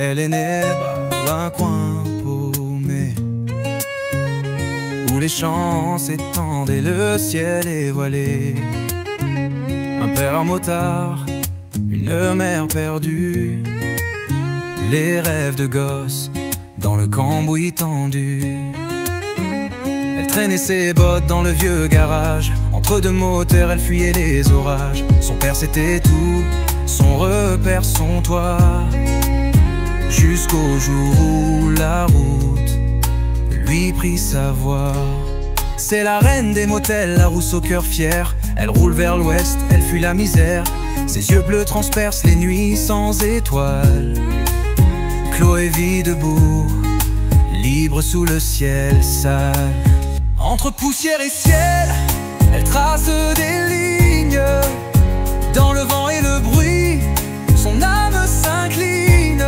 Elle est née dans un coin paumé où les champs s'étendent et le ciel est voilé. Un père un motard, une mère perdue, les rêves de gosse dans le cambouis tendu. Elle traînait ses bottes dans le vieux garage, entre deux moteurs elle fuyait les orages. Son père c'était tout, son repère, son toit, jusqu'au jour où la route lui prit sa voix. C'est la reine des motels, la rousse au cœur fier. Elle roule vers l'ouest, elle fuit la misère. Ses yeux bleus transpercent les nuits sans étoiles. Chloé vit debout, libre sous le ciel sale. Entre poussière et ciel, elle trace des lignes. Dans le vent et le bruit, son âme s'incline.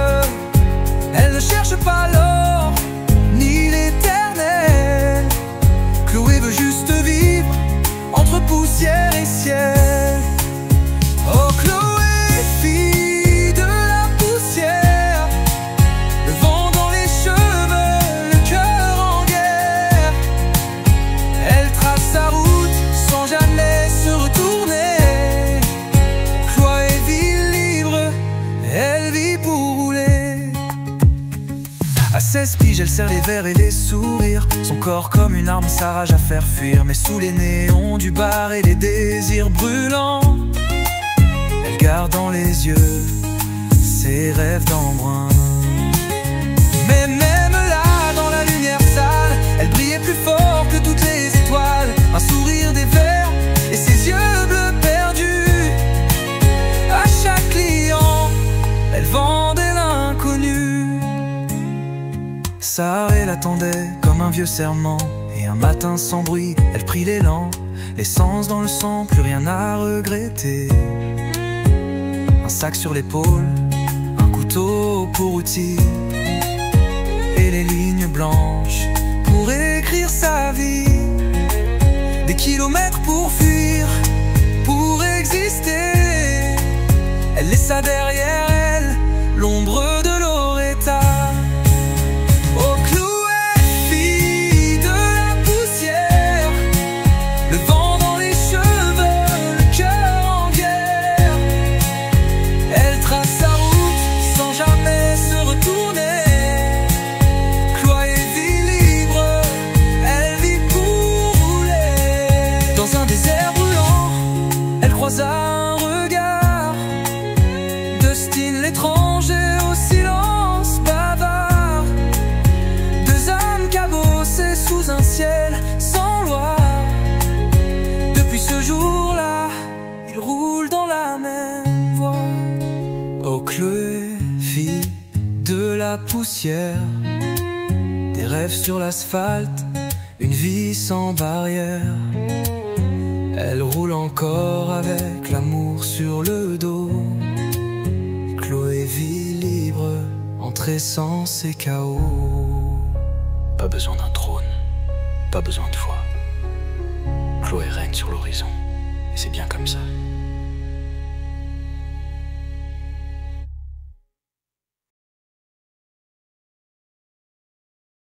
Elle ne cherche pas l'or, ni l'éternel. Chloé veut juste vivre entre poussière et ciel. Oh Chloé, fille de la poussière, le vent dans les cheveux, le cœur en guerre. Elle trace sa route sans jamais se retourner. Chloé vit libre, elle vit pour rouler. À 16 piges, elle serre les verres et les sourires. Son corps comme une arme, sa rage à faire fuir. Mais sous les néons du bar et les désirs brûlants, elle garde dans les yeux ses rêves d'embrun. Mais même là, dans la lumière sale, elle brillait plus fort que toutes les étoiles. Un sourire des vers et ses yeux bleus perdus. À chaque client, elle vendait l'inconnu. Sarah l'attendait comme un vieux serment. Et un matin sans bruit, elle prit l'élan. L'essence dans le sang, plus rien à regretter. Un sac sur l'épaule, un couteau pour outil, et les lignes blanches pour écrire sa vie. Des kilomètres pour fuir, pour exister. Elle laissa derrière elle l'ombre de Loretta. Oh Chloé, fille de la poussière, le vent dans les cheveux, le cœur en guerre. Elle trace sa route sans jamais se retourner. Chloé vit libre, elle vit pour rouler. Dans un désert brûlant, elle croisa un regard. Dustin l'étranger au silence bavard. Deux âmes cabossées sous un ciel sans loi. Depuis ce jour-là, ils roulent dans la même voie. Oh Chloé, fille de la poussière, des rêves sur l'asphalte, une vie sans barrière. Elle roule encore avec l'amour sur le dos. Chloé vit libre entre essence et chaos. Pas besoin d'un trône, pas besoin de foi. Chloé règne sur l'horizon, et c'est bien comme ça.